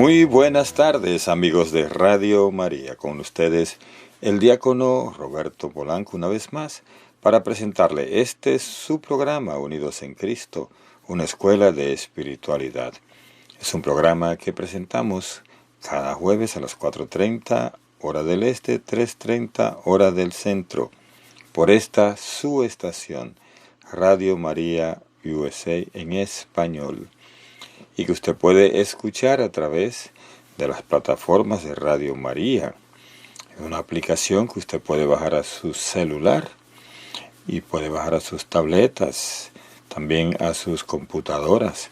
Muy buenas tardes, amigos de Radio María. Con ustedes el diácono Roberto Polanco una vez más para presentarle su programa Unidos en Cristo, una escuela de espiritualidad. Es un programa que presentamos cada jueves a las 4:30 hora del este, 3:30 hora del centro, por esta su estación, Radio María USA en español, y que usted puede escuchar a través de las plataformas de Radio María. Es una aplicación que usted puede bajar a su celular y puede bajar a sus tabletas, también a sus computadoras,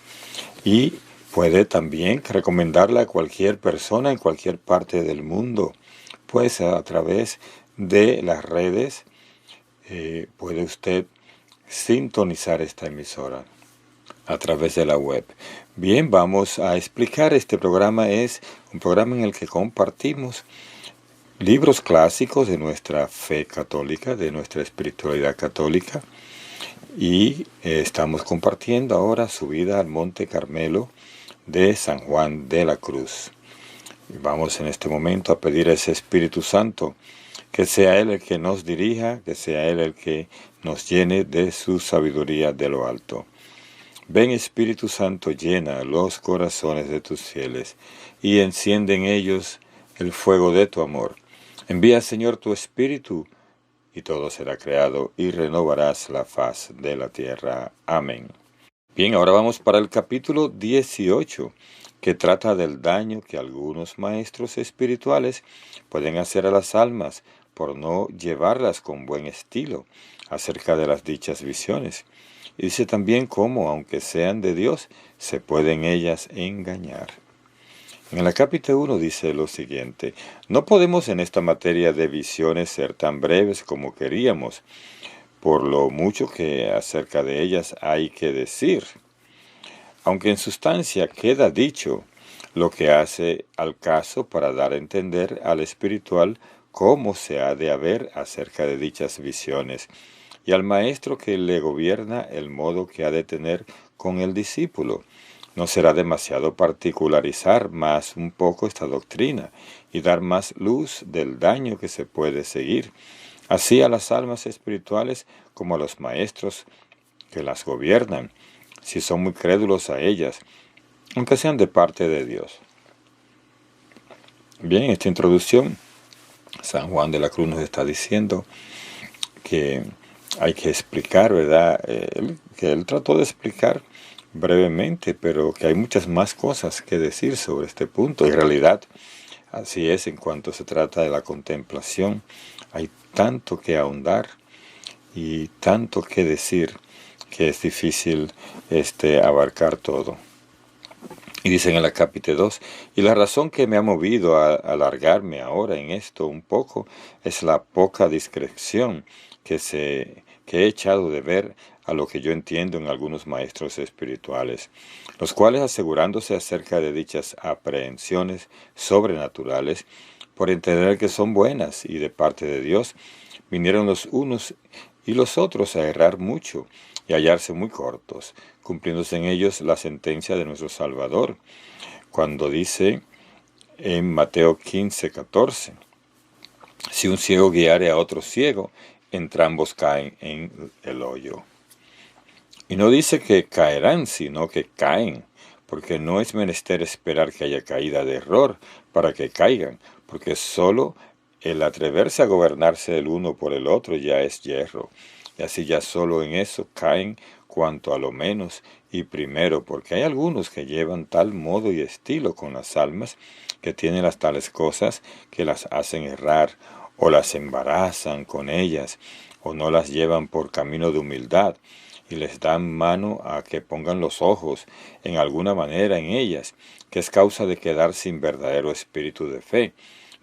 y puede también recomendarla a cualquier persona en cualquier parte del mundo, pues a través de las redes puede usted sintonizar esta emisora a través de la web. Bien, vamos a explicar. Este programa es un programa en el que compartimos libros clásicos de nuestra fe católica, de nuestra espiritualidad católica, y estamos compartiendo ahora Subida al Monte Carmelo de San Juan de la Cruz. Y vamos en este momento a pedir a ese Espíritu Santo que sea Él el que nos dirija, que sea Él el que nos llene de su sabiduría de lo alto. Ven, Espíritu Santo, llena los corazones de tus fieles y enciende en ellos el fuego de tu amor. Envía, Señor, tu Espíritu y todo será creado y renovarás la faz de la tierra. Amén. Bien, ahora vamos para el capítulo 18, que trata del daño que algunos maestros espirituales pueden hacer a las almas por no llevarlas con buen estilo acerca de las dichas visiones. Y dice también cómo, aunque sean de Dios, se pueden ellas engañar. En el capítulo 1 dice lo siguiente: no podemos en esta materia de visiones ser tan breves como queríamos, por lo mucho que acerca de ellas hay que decir. Aunque en sustancia queda dicho lo que hace al caso para dar a entender al espiritual cómo se ha de haber acerca de dichas visiones, y al maestro que le gobierna el modo que ha de tener con el discípulo. No será demasiado particularizar más un poco esta doctrina y dar más luz del daño que se puede seguir, así a las almas espirituales como a los maestros que las gobiernan, si son muy crédulos a ellas, aunque sean de parte de Dios. Bien, en esta introducción, San Juan de la Cruz nos está diciendo que hay que explicar, ¿verdad? Que él trató de explicar brevemente, pero que hay muchas más cosas que decir sobre este punto. En realidad, así es en cuanto se trata de la contemplación. Hay tanto que ahondar y tanto que decir que es difícil abarcar todo. Y dice en el capítulo 2, y la razón que me ha movido a alargarme ahora en esto un poco es la poca discreción que he echado de ver a lo que yo entiendo en algunos maestros espirituales, los cuales, asegurándose acerca de dichas aprehensiones sobrenaturales, por entender que son buenas y de parte de Dios, vinieron los unos y los otros a errar mucho y a hallarse muy cortos, cumpliéndose en ellos la sentencia de nuestro Salvador, cuando dice en Mateo 15:14, si un ciego guiare a otro ciego, entrambos caen en el hoyo. Y no dice que caerán, sino que caen, porque no es menester esperar que haya caída de error para que caigan, porque solo el atreverse a gobernarse el uno por el otro ya es yerro, y así ya solo en eso caen cuanto a lo menos y primero, porque hay algunos que llevan tal modo y estilo con las almas, que tienen las tales cosas que las hacen errar, o las embarazan con ellas, o no las llevan por camino de humildad, y les dan mano a que pongan los ojos en alguna manera en ellas, que es causa de quedar sin verdadero espíritu de fe,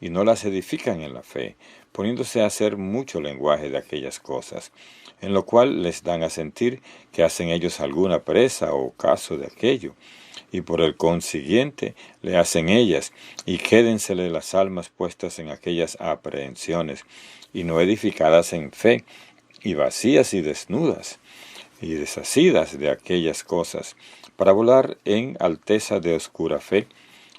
y no las edifican en la fe, poniéndose a hacer mucho lenguaje de aquellas cosas, en lo cual les dan a sentir que hacen ellos alguna presa o caso de aquello, y por el consiguiente le hacen ellas, y quédensele las almas puestas en aquellas aprehensiones, y no edificadas en fe, y vacías y desnudas, y desasidas de aquellas cosas, para volar en alteza de oscura fe,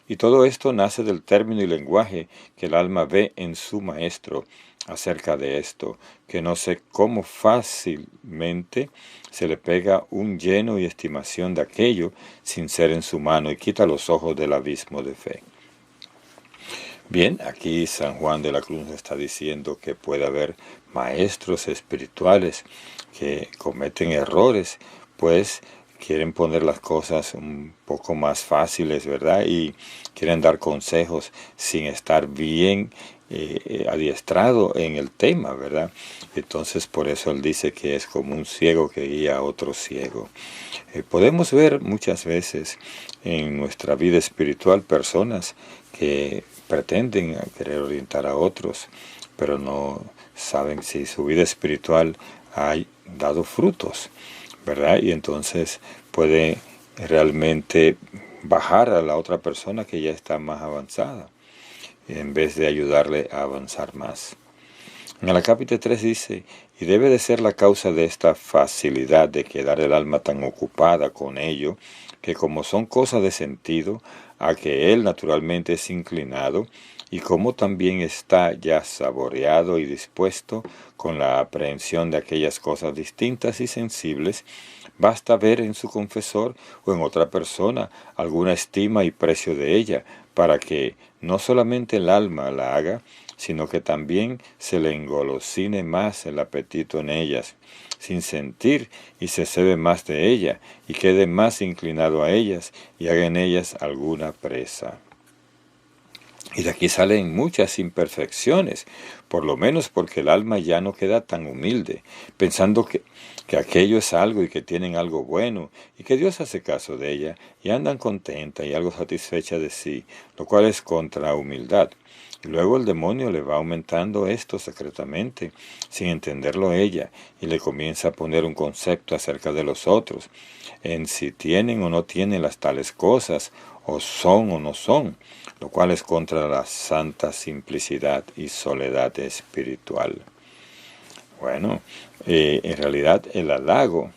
Y todo esto nace del término y lenguaje que el alma ve en su maestro acerca de esto, que no sé cómo fácilmente se le pega un lleno y estimación de aquello sin ser en su mano y quita los ojos del abismo de fe. Bien, aquí San Juan de la Cruz está diciendo que puede haber maestros espirituales que cometen errores, pues quieren poner las cosas un poco más fáciles, ¿verdad? Y quieren dar consejos sin estar bien adiestrado en el tema, ¿verdad? Entonces por eso él dice que es como un ciego que guía a otro ciego. Podemos ver muchas veces en nuestra vida espiritual personas que pretenden querer orientar a otros, pero no saben si su vida espiritual ha dado frutos, ¿verdad? Y entonces puede realmente bajar a la otra persona que ya está más avanzada, en vez de ayudarle a avanzar más. En el acápite 3 dice, y debe de ser la causa de esta facilidad de quedar el alma tan ocupada con ello, que como son cosas de sentido, a que él naturalmente es inclinado, y como también está ya saboreado y dispuesto con la aprehensión de aquellas cosas distintas y sensibles, basta ver en su confesor o en otra persona alguna estima y precio de ella, para que no solamente el alma la haga, sino que también se le engolosine más el apetito en ellas, sin sentir y se cebe más de ella, y quede más inclinado a ellas, y haga en ellas alguna presa. Y de aquí salen muchas imperfecciones, por lo menos porque el alma ya no queda tan humilde, pensando que aquello es algo y que tienen algo bueno, y que Dios hace caso de ella, y andan contenta y algo satisfecha de sí, lo cual es contra humildad. Y luego el demonio le va aumentando esto secretamente, sin entenderlo ella, y le comienza a poner un concepto acerca de los otros, en si tienen o no tienen las tales cosas, o son o no son, lo cual es contra la santa simplicidad y soledad espiritual. Bueno, en realidad el halago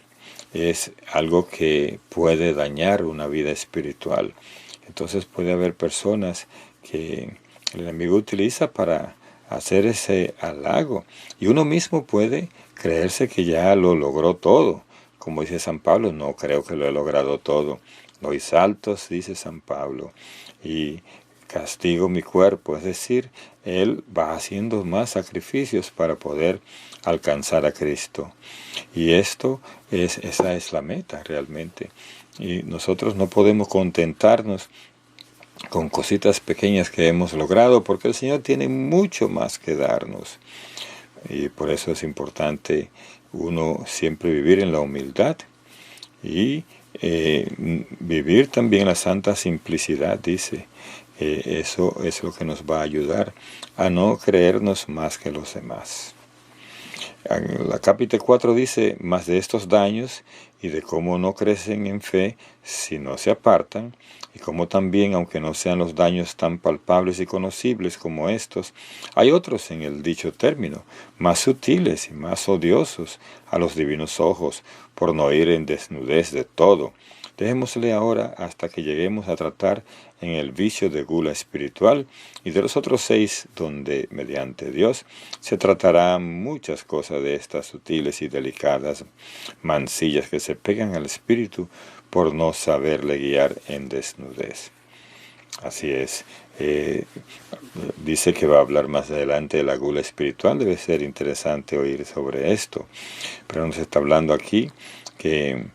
es algo que puede dañar una vida espiritual. Entonces puede haber personas que el enemigo utiliza para hacer ese halago. Y uno mismo puede creerse que ya lo logró todo. Como dice San Pablo, no creo que lo he logrado todo. Doy saltos, dice San Pablo, y castigo mi cuerpo. Es decir, él va haciendo más sacrificios para poder alcanzar a Cristo. Y esa es la meta realmente. Y nosotros no podemos contentarnos con cositas pequeñas que hemos logrado, porque el Señor tiene mucho más que darnos. Y por eso es importante uno siempre vivir en la humildad y vivir también la santa simplicidad, dice. Eso es lo que nos va a ayudar a no creernos más que los demás. La capítulo 4 dice, más de estos daños y de cómo no crecen en fe si no se apartan, y cómo también, aunque no sean los daños tan palpables y conocibles como estos, hay otros en el dicho término, más sutiles y más odiosos a los divinos ojos, por no ir en desnudez de todo. Dejémosle ahora hasta que lleguemos a tratar en el vicio de gula espiritual y de los otros 6, donde, mediante Dios, se tratará muchas cosas de estas sutiles y delicadas mancillas que se pegan al espíritu por no saberle guiar en desnudez. Así es. Dice que va a hablar más adelante de la gula espiritual. Debe ser interesante oír sobre esto. Pero nos está hablando aquí que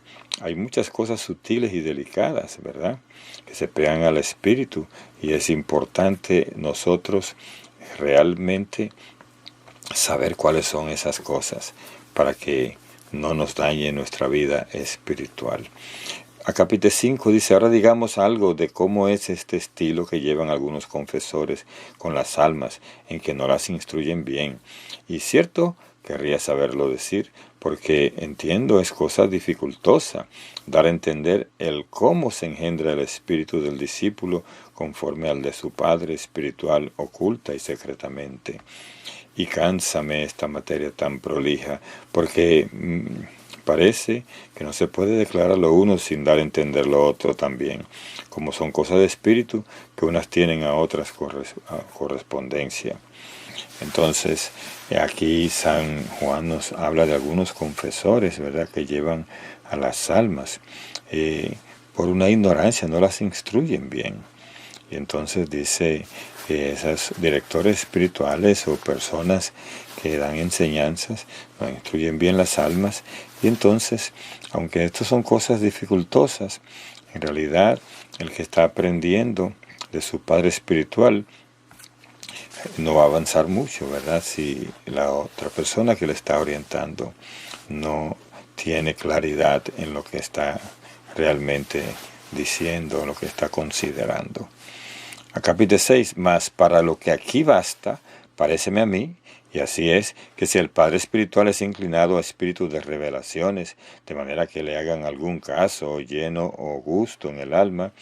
hay muchas cosas sutiles y delicadas, ¿verdad?, que se pegan al espíritu, y es importante nosotros realmente saber cuáles son esas cosas para que no nos dañe nuestra vida espiritual. A capítulo 5 dice, ahora digamos algo de cómo es este estilo que llevan algunos confesores con las almas, en que no las instruyen bien. Y cierto, querría saberlo decir, porque entiendo es cosa dificultosa dar a entender el cómo se engendra el espíritu del discípulo conforme al de su padre espiritual oculta y secretamente. Y cánsame esta materia tan prolija, porque Parece que no se puede declarar lo uno sin dar a entender lo otro también, como son cosas de espíritu que unas tienen a otras correspondencia. Entonces, aquí San Juan nos habla de algunos confesores, ¿verdad?, que llevan a las almas por una ignorancia, no las instruyen bien. Y entonces dice que esos directores espirituales o personas que dan enseñanzas no instruyen bien las almas, y entonces, aunque estas son cosas dificultosas, en realidad el que está aprendiendo de su padre espiritual no va a avanzar mucho, ¿verdad? Si la otra persona que le está orientando no tiene claridad en lo que está realmente diciendo, lo que está considerando. A capítulo 6, mas para lo que aquí basta, paréceme a mí, y así es, que si el Padre Espiritual es inclinado a espíritus de revelaciones, de manera que le hagan algún caso, lleno o gusto en el alma,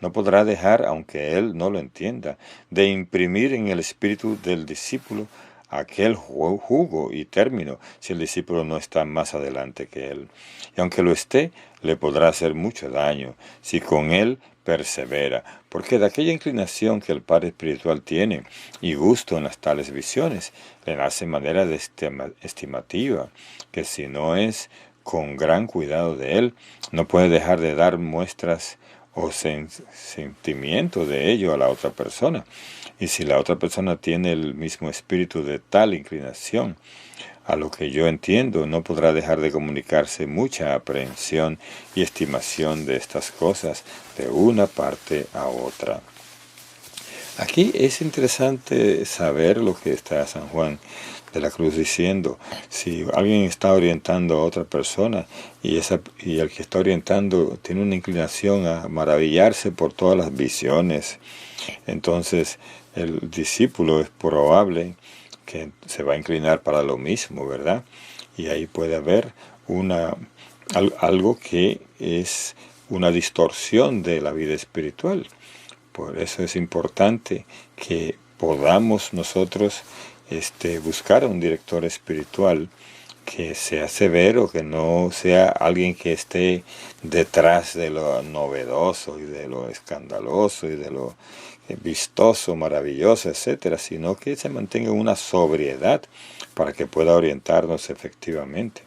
no podrá dejar, aunque él no lo entienda, de imprimir en el espíritu del discípulo aquel jugo y término, si el discípulo no está más adelante que él. Y aunque lo esté, le podrá hacer mucho daño, si con él persevera, porque de aquella inclinación que el Padre Espiritual tiene y gusto en las tales visiones, le nace manera de estimativa, que si no es con gran cuidado de él, no puede dejar de dar muestras o sentimiento de ello a la otra persona. Y si la otra persona tiene el mismo espíritu de tal inclinación, a lo que yo entiendo, no podrá dejar de comunicarse mucha aprehensión y estimación de estas cosas de una parte a otra. Aquí es interesante saber lo que está San Juan de la Cruz diciendo. Si alguien está orientando a otra persona y el que está orientando tiene una inclinación a maravillarse por todas las visiones, entonces el discípulo es probable que se va a inclinar para lo mismo, ¿verdad? Y ahí puede haber algo que es una distorsión de la vida espiritual. Por eso es importante que podamos nosotros buscar a un director espiritual que sea severo, que no sea alguien que esté detrás de lo novedoso y de lo escandaloso y de lo vistoso, maravilloso, etcétera, sino que se mantenga una sobriedad para que pueda orientarnos efectivamente.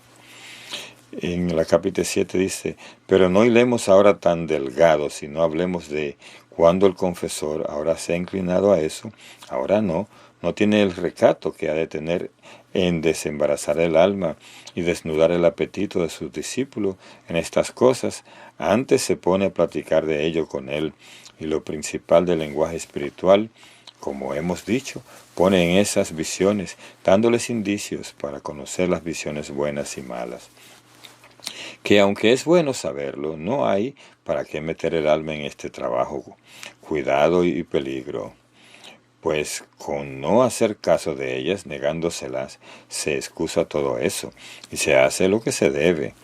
En la capítulo 7 dice, pero no hilemos ahora tan delgado, sino hablemos de cuando el confesor ahora se ha inclinado a eso, ahora no tiene el recato que ha de tener en desembarazar el alma y desnudar el apetito de sus discípulos en estas cosas, antes se pone a platicar de ello con él, y lo principal del lenguaje espiritual, como hemos dicho, pone en esas visiones, dándoles indicios para conocer las visiones buenas y malas. Que aunque es bueno saberlo, no hay para qué meter el alma en este trabajo, cuidado y peligro, pues con no hacer caso de ellas, negándoselas, se excusa todo eso, y se hace lo que se debe.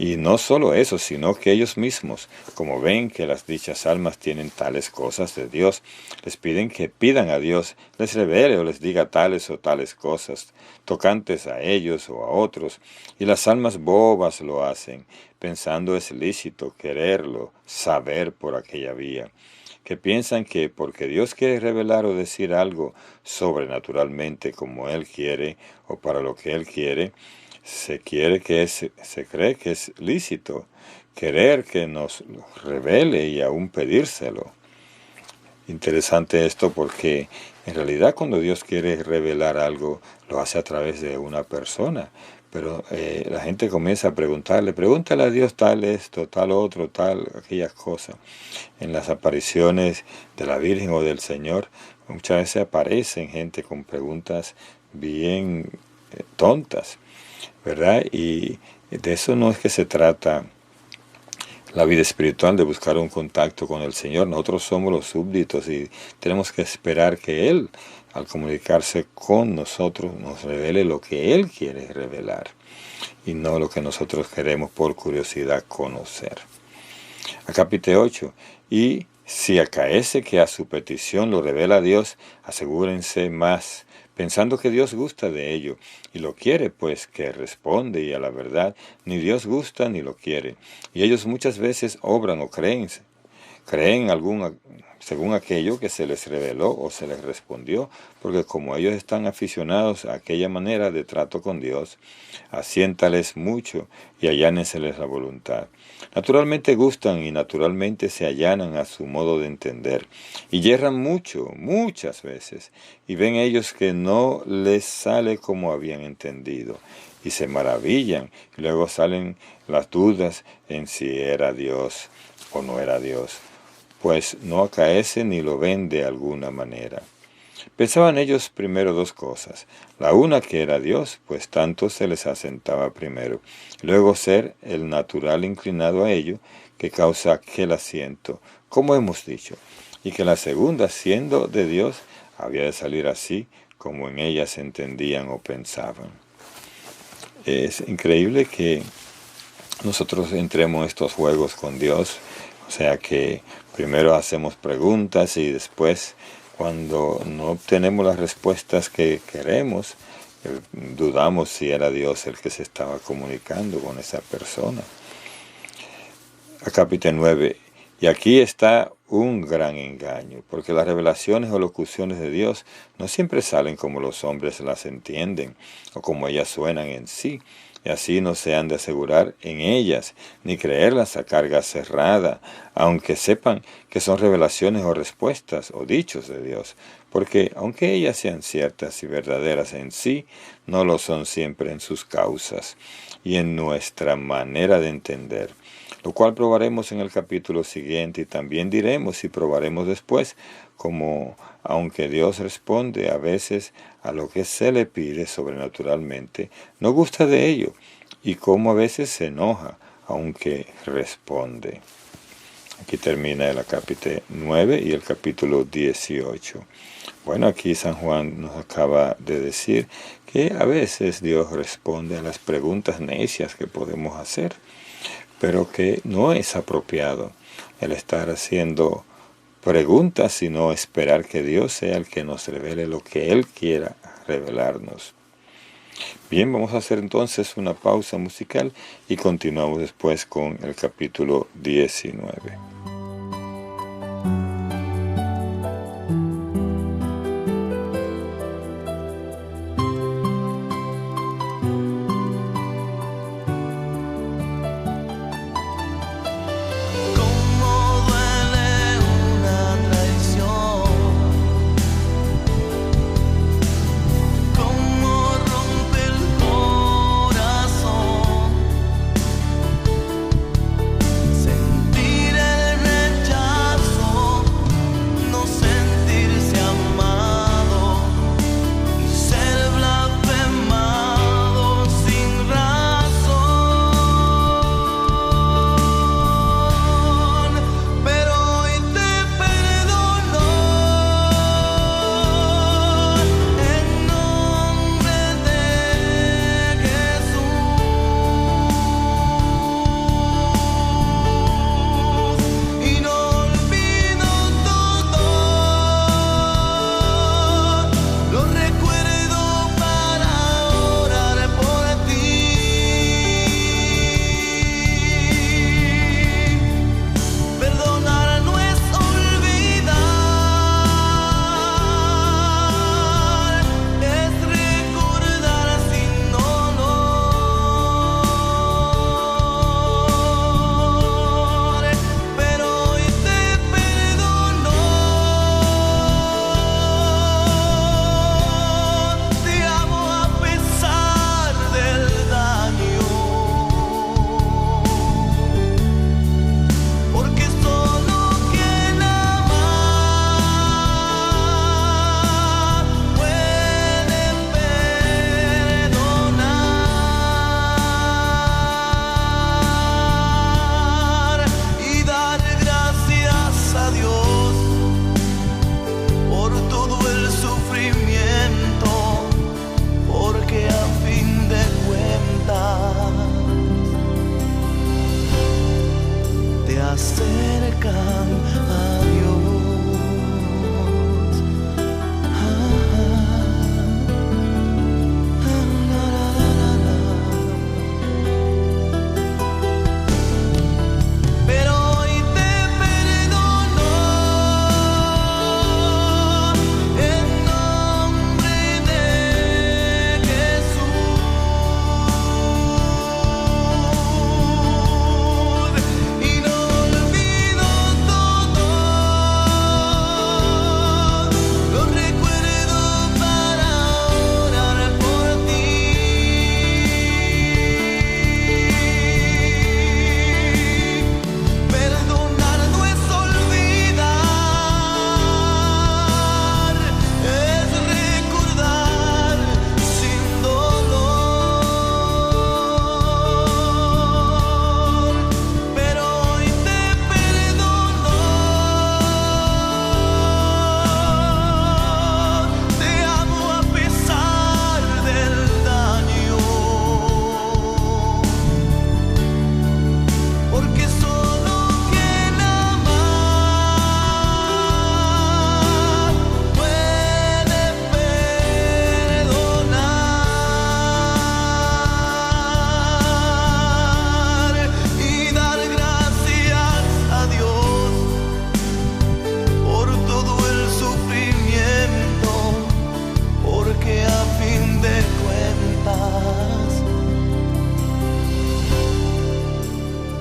Y no solo eso, sino que ellos mismos, como ven que las dichas almas tienen tales cosas de Dios, les piden que pidan a Dios, les revele o les diga tales o tales cosas, tocantes a ellos o a otros, y las almas bobas lo hacen, pensando es lícito quererlo, saber por aquella vía, que piensan que porque Dios quiere revelar o decir algo sobrenaturalmente como Él quiere o para lo que Él quiere, se cree que es lícito querer que nos revele y aún pedírselo. Interesante esto porque en realidad cuando Dios quiere revelar algo lo hace a través de una persona, pero la gente comienza a pregúntale a Dios tal esto, tal otro, tal aquellas cosas. En las apariciones de la Virgen o del Señor muchas veces aparecen gente con preguntas bien tontas, ¿verdad? Y de eso no es que se trata la vida espiritual, de buscar un contacto con el Señor. Nosotros somos los súbditos y tenemos que esperar que Él, al comunicarse con nosotros, nos revele lo que Él quiere revelar y no lo que nosotros queremos por curiosidad conocer. A capítulo 8, y si acaece que a su petición lo revela Dios, asegúrense más pensando que Dios gusta de ello y lo quiere, pues que responde, y a la verdad ni Dios gusta ni lo quiere. Y ellos muchas veces obran o creen según aquello que se les reveló o se les respondió, porque como ellos están aficionados a aquella manera de trato con Dios, asiéntales mucho y allánenseles la voluntad. Naturalmente gustan y naturalmente se allanan a su modo de entender, y yerran mucho, muchas veces, y ven ellos que no les sale como habían entendido, y se maravillan, y luego salen las dudas en si era Dios o no era Dios, pues no acaece ni lo ven de alguna manera. Pensaban ellos primero dos cosas: la una, que era Dios, pues tanto se les asentaba primero; luego ser el natural inclinado a ello, que causa aquel asiento, como hemos dicho; y que la segunda, siendo de Dios, había de salir así como en ella se entendían o pensaban. Es increíble que nosotros entremos en estos juegos con Dios, o sea que primero hacemos preguntas y después, cuando no obtenemos las respuestas que queremos, dudamos si era Dios el que se estaba comunicando con esa persona. Capítulo 9. Y aquí está un gran engaño, porque las revelaciones o locuciones de Dios no siempre salen como los hombres las entienden o como ellas suenan en sí, y así no se han de asegurar en ellas, ni creerlas a carga cerrada, aunque sepan que son revelaciones o respuestas o dichos de Dios, porque aunque ellas sean ciertas y verdaderas en sí, no lo son siempre en sus causas y en nuestra manera de entender, lo cual probaremos en el capítulo siguiente, y también diremos y probaremos después, como aunque Dios responde a veces a lo que se le pide sobrenaturalmente, no gusta de ello, y como a veces se enoja, aunque responde. Aquí termina el capítulo 9 y el capítulo 18. Bueno, aquí San Juan nos acaba de decir que a veces Dios responde a las preguntas necias que podemos hacer, pero que no es apropiado el estar haciendo preguntas, sino esperar que Dios sea el que nos revele lo que Él quiera revelarnos. Bien, vamos a hacer entonces una pausa musical y continuamos después con el capítulo 19.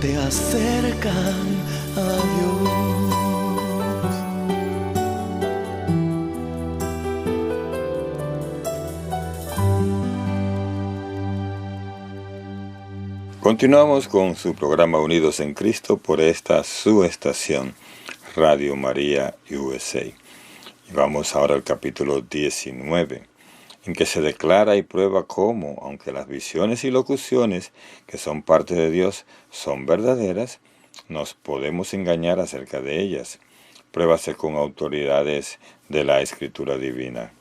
te acercan a Dios. Continuamos con su programa Unidos en Cristo por esta su estación, Radio María USA. Y vamos ahora al capítulo 19, en que se declara y prueba cómo, aunque las visiones y locuciones que son parte de Dios son verdaderas, nos podemos engañar acerca de ellas. Pruébase con autoridades de la Escritura Divina.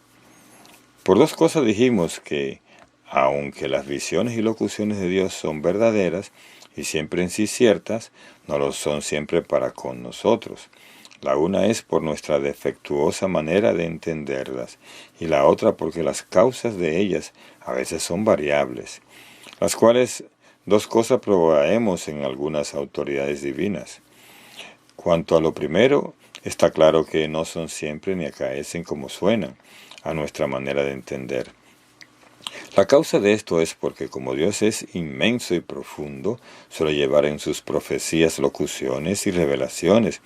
Por dos cosas dijimos que, aunque las visiones y locuciones de Dios son verdaderas y siempre en sí ciertas, no lo son siempre para con nosotros. La una es por nuestra defectuosa manera de entenderlas, y la otra porque las causas de ellas a veces son variables, las cuales dos cosas probaremos en algunas autoridades divinas. Cuanto a lo primero, está claro que no son siempre ni acaecen como suenan, a nuestra manera de entender. La causa de esto es porque como Dios es inmenso y profundo, suele llevar en sus profecías locuciones y revelaciones,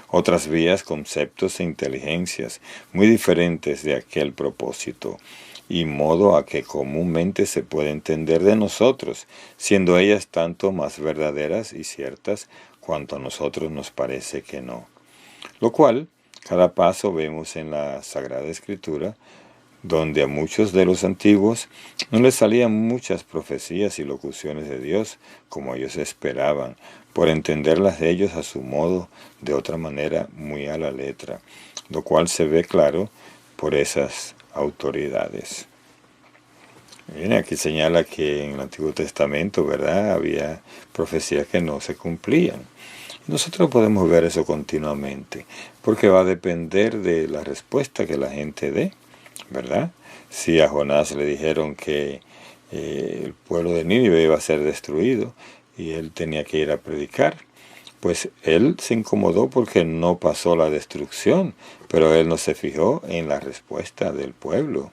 otras vías, conceptos e inteligencias muy diferentes de aquel propósito, y modo a que comúnmente se puede entender de nosotros, siendo ellas tanto más verdaderas y ciertas cuanto a nosotros nos parece que no. Lo cual, cada paso vemos en la Sagrada Escritura, donde a muchos de los antiguos no les salían muchas profecías y locuciones de Dios como ellos esperaban, por entenderlas de ellos a su modo, de otra manera muy a la letra, lo cual se ve claro por esas autoridades. Bien, aquí señala que en el Antiguo Testamento, ¿verdad?, había profecías que no se cumplían. Nosotros podemos ver eso continuamente, porque va a depender de la respuesta que la gente dé, ¿verdad? Si a Jonás le dijeron que el pueblo de Nínive iba a ser destruido y él tenía que ir a predicar, pues él se incomodó porque no pasó la destrucción, pero él no se fijó en la respuesta del pueblo,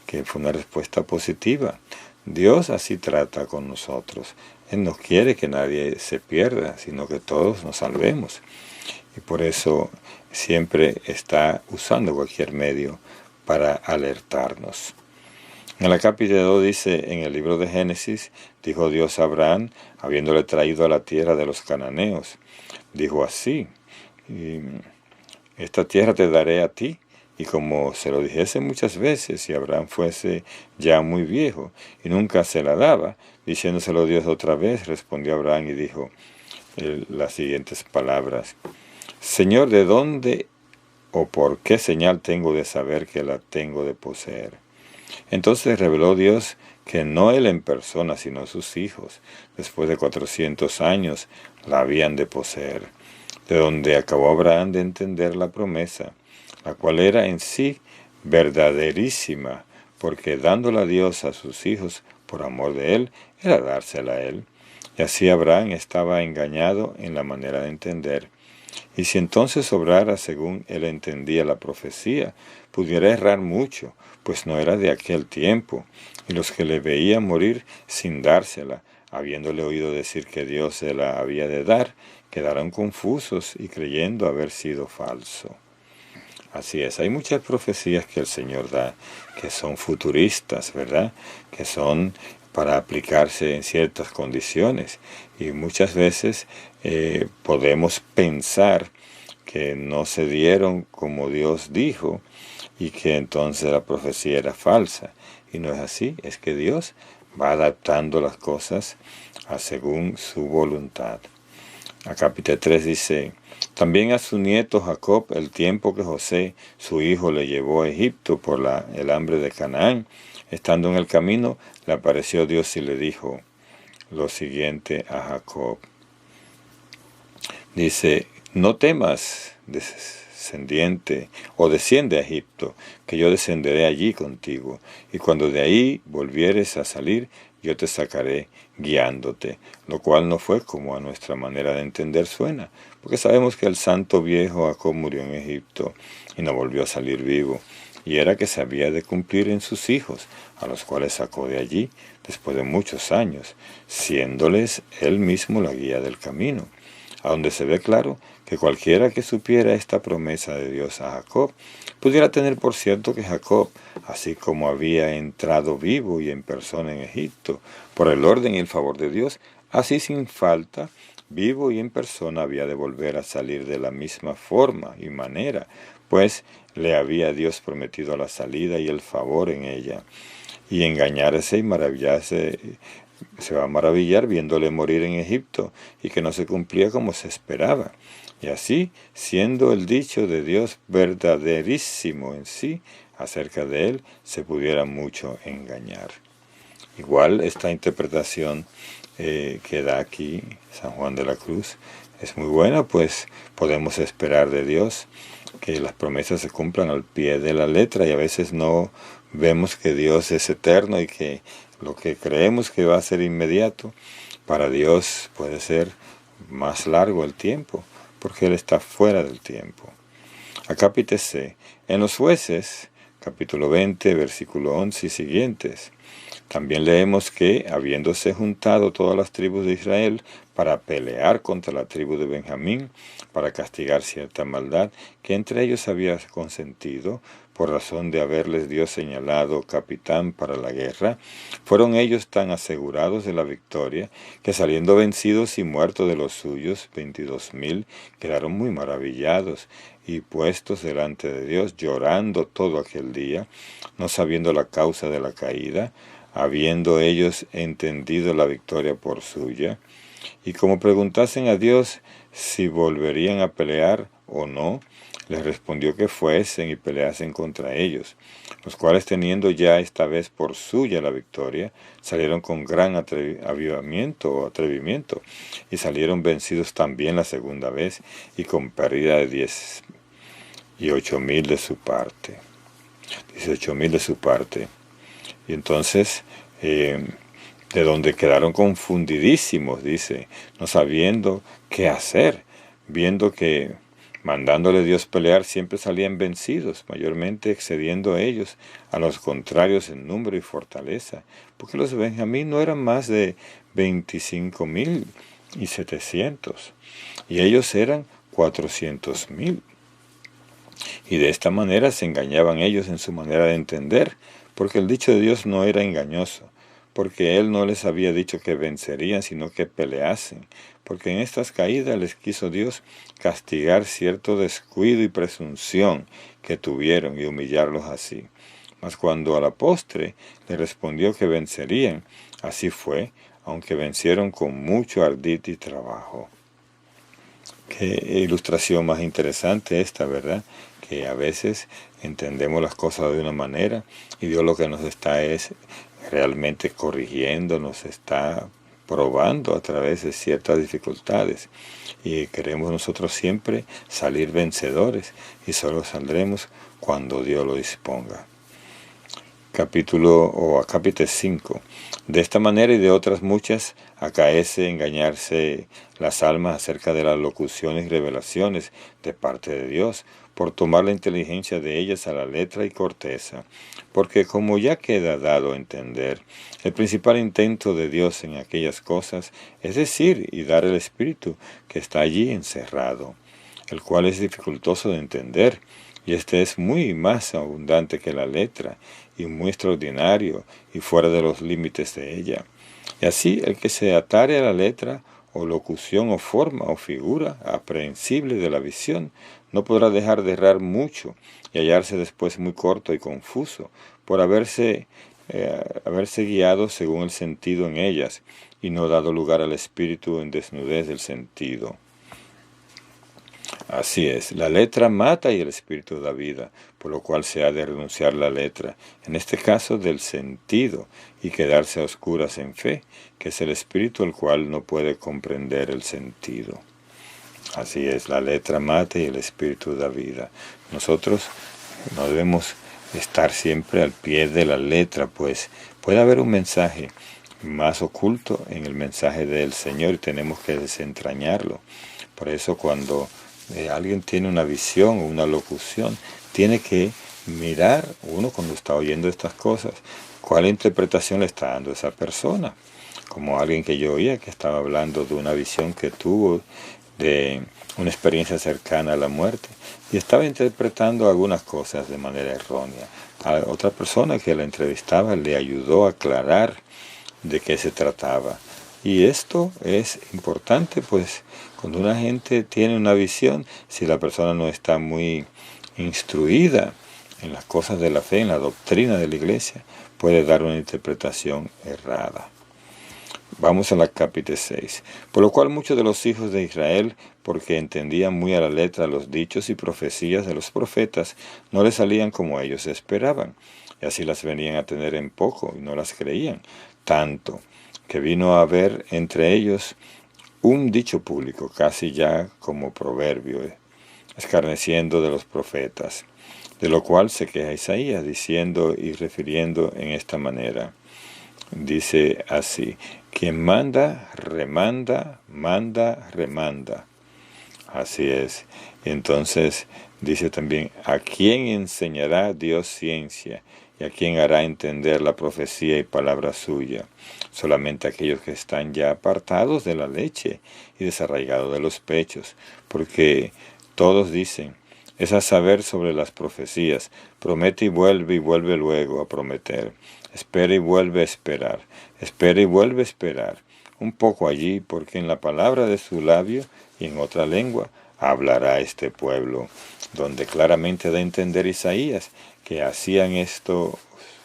que fue una respuesta positiva. Dios así trata con nosotros. Él no quiere que nadie se pierda, sino que todos nos salvemos. Y por eso siempre está usando cualquier medio para alertarnos. En la capítulo 2 dice, en el libro de Génesis, dijo Dios a Abraham, habiéndole traído a la tierra de los cananeos. Dijo así, esta tierra te daré a ti, y como se lo dijese muchas veces, y Abraham fuese ya muy viejo, y nunca se la daba, diciéndoselo Dios otra vez, respondió Abraham y dijo las siguientes palabras, Señor, ¿de dónde o por qué señal tengo de saber que la tengo de poseer? Entonces reveló Dios que no él en persona, sino sus hijos, después de 400 años, la habían de poseer, de donde acabó Abraham de entender la promesa, la cual era en sí verdaderísima, porque dándola a Dios a sus hijos por amor de él, era dársela a él. Y así Abraham estaba engañado en la manera de entender. Y si entonces obrara según él entendía la profecía, pudiera errar mucho, pues no era de aquel tiempo, y los que le veían morir sin dársela, habiéndole oído decir que Dios se la había de dar, quedaron confusos y creyendo haber sido falso. Así es, hay muchas profecías que el Señor da, que son futuristas, ¿verdad?, que son para aplicarse en ciertas condiciones, y muchas veces podemos pensar que no se dieron como Dios dijo y que entonces la profecía era falsa, y no es así, es que Dios va adaptando las cosas a según su voluntad. A capítulo 3 dice, también a su nieto Jacob el tiempo que José, su hijo, le llevó a Egipto por el hambre de Canaán, estando en el camino, le apareció Dios y le dijo lo siguiente a Jacob. Dice, no temas, descendiente, o desciende a Egipto, que yo descenderé allí contigo, y cuando de ahí volvieres a salir, yo te sacaré guiándote, lo cual no fue como a nuestra manera de entender suena, porque sabemos que el santo viejo Jacob murió en Egipto y no volvió a salir vivo, y era que se había de cumplir en sus hijos, a los cuales sacó de allí, después de muchos años, siéndoles él mismo la guía del camino, a donde se ve claro que cualquiera que supiera esta promesa de Dios a Jacob, pudiera tener por cierto que Jacob, así como había entrado vivo y en persona en Egipto, por el orden y el favor de Dios, así sin falta, vivo y en persona había de volver a salir de la misma forma y manera, pues le había Dios prometido la salida y el favor en ella. Y engañarse y maravillarse, se va a maravillar viéndole morir en Egipto y que no se cumplía como se esperaba. Y así, siendo el dicho de Dios verdaderísimo en sí, acerca de él se pudiera mucho engañar. Igual esta interpretación que da aquí San Juan de la Cruz es muy buena, pues podemos esperar de Dios que las promesas se cumplan al pie de la letra, y a veces no vemos que Dios es eterno y que lo que creemos que va a ser inmediato, para Dios puede ser más largo el tiempo, porque Él está fuera del tiempo. Acápite C. En los Jueces, capítulo 20, versículo 11 y siguientes, también leemos que, habiéndose juntado todas las tribus de Israel para pelear contra la tribu de Benjamín, para castigar cierta maldad que entre ellos había consentido, por razón de haberles Dios señalado capitán para la guerra, fueron ellos tan asegurados de la victoria, que saliendo vencidos y muertos de los suyos, 22,000, quedaron muy maravillados y puestos delante de Dios, llorando todo aquel día, no sabiendo la causa de la caída, habiendo ellos entendido la victoria por suya, y como preguntasen a Dios si volverían a pelear o no, les respondió que fuesen y peleasen contra ellos, los cuales teniendo ya esta vez por suya la victoria, salieron con gran atrevimiento, y salieron vencidos también la segunda vez, y con pérdida de 18,000 de su parte. 18,000 de su parte. Y entonces, de donde quedaron confundidísimos, dice, no sabiendo qué hacer, viendo que mandándole Dios pelear siempre salían vencidos, mayormente excediendo a ellos, a los contrarios en número y fortaleza, porque los de Benjamín no eran más de 25,700, y ellos eran 400,000. Y de esta manera se engañaban ellos en su manera de entender, porque el dicho de Dios no era engañoso, porque Él no les había dicho que vencerían, sino que peleasen, porque en estas caídas les quiso Dios castigar cierto descuido y presunción que tuvieron y humillarlos así. Mas cuando a la postre le respondió que vencerían, así fue, aunque vencieron con mucho ardid y trabajo. Qué ilustración más interesante esta, ¿verdad? Que a veces entendemos las cosas de una manera y Dios lo que nos está es realmente corrigiendo, nos está probando a través de ciertas dificultades, y queremos nosotros siempre salir vencedores, y solo saldremos cuando Dios lo disponga. Acápite 5. De esta manera y de otras muchas acaece engañarse las almas acerca de las locuciones y revelaciones de parte de Dios, por tomar la inteligencia de ellas a la letra y corteza, porque como ya queda dado a entender, el principal intento de Dios en aquellas cosas es decir y dar el Espíritu que está allí encerrado, el cual es dificultoso de entender, y este es muy más abundante que la letra, y muy extraordinario, y fuera de los límites de ella. Y así el que se atare a la letra, o locución, o forma, o figura aprehensible de la visión, no podrá dejar de errar mucho, y hallarse después muy corto y confuso, por haberse guiado según el sentido en ellas, y no dado lugar al espíritu en desnudez del sentido. Así es, la letra mata y el espíritu da vida, por lo cual se ha de renunciar la letra, en este caso del sentido, y quedarse a oscuras en fe, que es el espíritu el cual no puede comprender el sentido. Así es, la letra mata y el espíritu da vida. Nosotros no debemos estar siempre al pie de la letra, pues puede haber un mensaje más oculto en el mensaje del Señor y tenemos que desentrañarlo. Por eso cuando alguien tiene una visión o una locución, tiene que mirar uno cuando está oyendo estas cosas, cuál interpretación le está dando esa persona. Como alguien que yo oía que estaba hablando de una visión que tuvo, de una experiencia cercana a la muerte, y estaba interpretando algunas cosas de manera errónea. A otra persona que la entrevistaba le ayudó a aclarar de qué se trataba. Y esto es importante, pues cuando una gente tiene una visión, si la persona no está muy instruida en las cosas de la fe, en la doctrina de la iglesia, puede dar una interpretación errada. Vamos a la capítulo 6. Por lo cual muchos de los hijos de Israel, porque entendían muy a la letra los dichos y profecías de los profetas, no les salían como ellos esperaban, y así las venían a tener en poco y no las creían, tanto que vino a haber entre ellos un dicho público, casi ya como proverbio, escarneciendo de los profetas, de lo cual se queja Isaías, diciendo y refiriendo en esta manera. Dice así: quien manda, remanda, manda, remanda. Así es. Entonces dice también: ¿a quién enseñará Dios ciencia? ¿Y a quién hará entender la profecía y palabra suya? Solamente aquellos que están ya apartados de la leche y desarraigados de los pechos, porque todos dicen: es a saber sobre las profecías, promete y vuelve luego a prometer, espera y vuelve a esperar, espera y vuelve a esperar, un poco allí, porque en la palabra de su labio y en otra lengua hablará este pueblo, donde claramente da a entender Isaías que hacían esto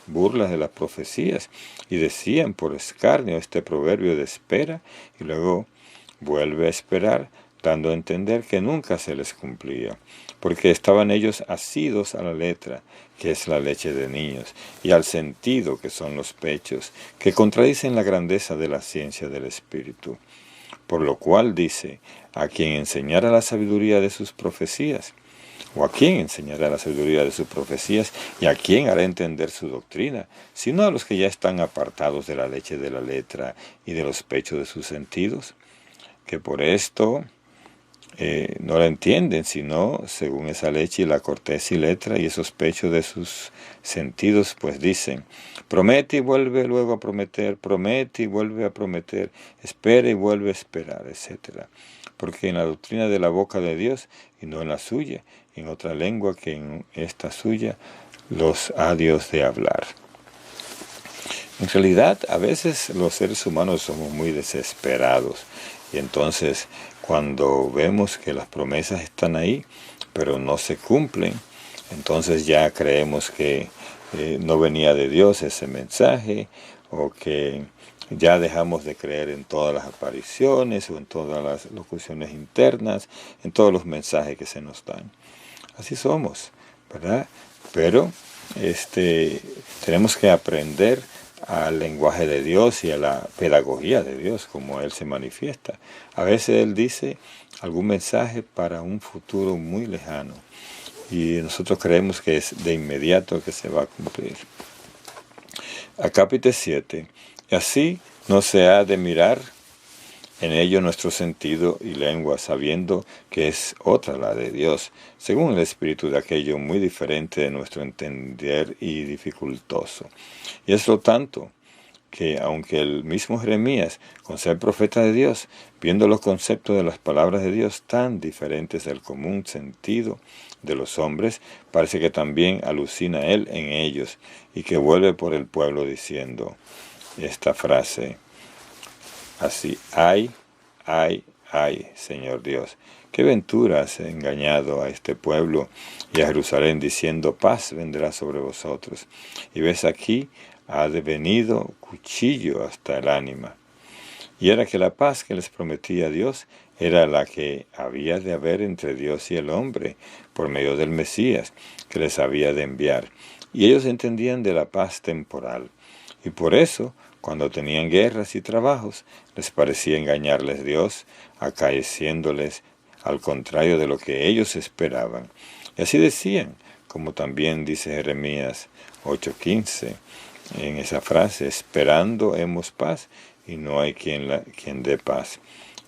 burlas de las profecías y decían por escarnio este proverbio de espera y luego vuelve a esperar, dando a entender que nunca se les cumplía, porque estaban ellos asidos a la letra, que es la leche de niños, y al sentido, que son los pechos, que contradicen la grandeza de la ciencia del Espíritu. Por lo cual dice: a quien enseñara la sabiduría de sus profecías, o a quién enseñará la sabiduría de sus profecías, y a quién hará entender su doctrina, sino a los que ya están apartados de la leche de la letra y de los pechos de sus sentidos, que por esto no la entienden, sino según esa leche y la corteza y letra y esos pechos de sus sentidos, pues dicen: promete y vuelve luego a prometer, promete y vuelve a prometer, espera y vuelve a esperar, etc. Porque en la doctrina de la boca de Dios y no en la suya, en otra lengua que en esta suya, los ha Dios de hablar. En realidad, a veces los seres humanos somos muy desesperados, y entonces cuando vemos que las promesas están ahí, pero no se cumplen, entonces ya creemos que no venía de Dios ese mensaje, o que ya dejamos de creer en todas las apariciones o en todas las locuciones internas, en todos los mensajes que se nos dan. Así somos, ¿verdad? Pero tenemos que aprender al lenguaje de Dios y a la pedagogía de Dios, como Él se manifiesta. A veces Él dice algún mensaje para un futuro muy lejano, y nosotros creemos que es de inmediato que se va a cumplir. A capítulo 7. Y así no se ha de mirar en ello nuestro sentido y lengua, sabiendo que es otra la de Dios, según el espíritu de aquello muy diferente de nuestro entender y dificultoso. Y es lo tanto que, aunque el mismo Jeremías, con ser profeta de Dios, viendo los conceptos de las palabras de Dios tan diferentes del común sentido de los hombres, parece que también alucina él en ellos, y que vuelve por el pueblo diciendo esta frase así: ay, Señor Dios, qué ventura has engañado a este pueblo y a Jerusalén, diciendo: paz vendrá sobre vosotros. Y ves, aquí ha devenido cuchillo hasta el ánima. Y era que la paz que les prometía Dios era la que había de haber entre Dios y el hombre, por medio del Mesías, que les había de enviar. Y ellos entendían de la paz temporal. Y por eso, cuando tenían guerras y trabajos, les parecía engañarles Dios, acaeciéndoles al contrario de lo que ellos esperaban. Y así decían, como también dice Jeremías 8:15, en esa frase: esperando hemos paz, y no hay quien dé paz.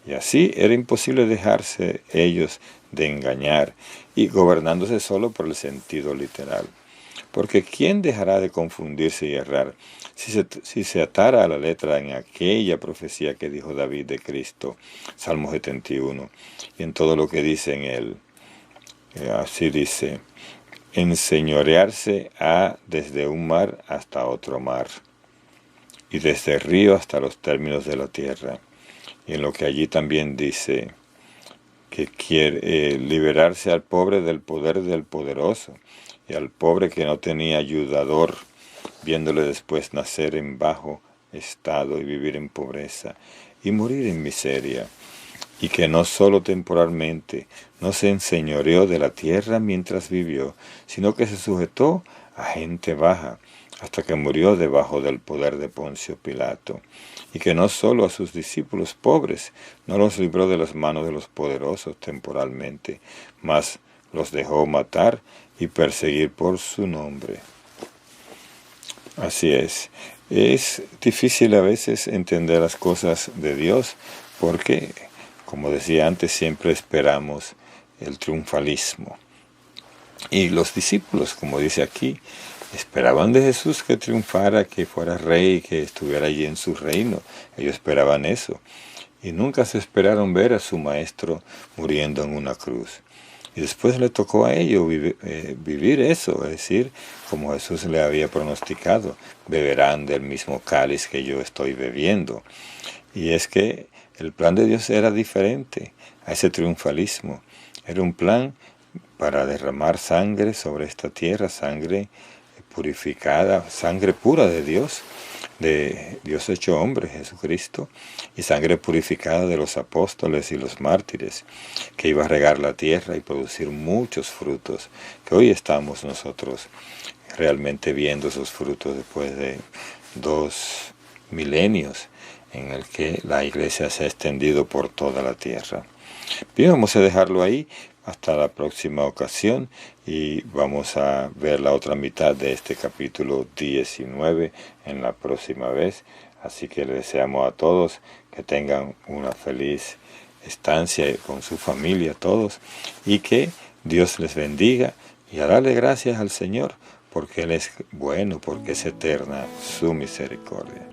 Y así era imposible dejarse ellos de engañar, y gobernándose solo por el sentido literal. Porque ¿quién dejará de confundirse y errar si se atara a la letra en aquella profecía que dijo David de Cristo, Salmo 71, y en todo lo que dice en él? Así dice: enseñorearse ha desde un mar hasta otro mar, y desde el río hasta los términos de la tierra. Y en lo que allí también dice que quiere liberarse al pobre del poder del poderoso, y al pobre que no tenía ayudador, viéndole después nacer en bajo estado y vivir en pobreza y morir en miseria, y que no solo temporalmente no se enseñoreó de la tierra mientras vivió, sino que se sujetó a gente baja, hasta que murió debajo del poder de Poncio Pilato, y que no solo a sus discípulos pobres no los libró de las manos de los poderosos temporalmente, mas los dejó matar y perseguir por su nombre. Así es difícil a veces entender las cosas de Dios, porque, como decía antes, siempre esperamos el triunfalismo. Y los discípulos, como dice aquí, esperaban de Jesús que triunfara, que fuera rey, que estuviera allí en su reino. Ellos esperaban eso. Y nunca se esperaron ver a su maestro muriendo en una cruz. Y después le tocó a ellos vivir eso, es decir, como Jesús le había pronosticado: beberán del mismo cáliz que yo estoy bebiendo. Y es que el plan de Dios era diferente a ese triunfalismo. Era un plan para derramar sangre sobre esta tierra, sangre purificada, sangre pura de Dios hecho hombre, Jesucristo, y sangre purificada de los apóstoles y los mártires, que iba a regar la tierra y producir muchos frutos, que hoy estamos nosotros realmente viendo esos frutos después de 2 milenios en el que la iglesia se ha extendido por toda la tierra. Bien, vamos a dejarlo ahí hasta la próxima ocasión, y vamos a ver la otra mitad de este capítulo 19 en la próxima vez. Así que les deseamos a todos que tengan una feliz estancia con su familia, todos, y que Dios les bendiga, y a darle gracias al Señor, porque Él es bueno, porque es eterna su misericordia.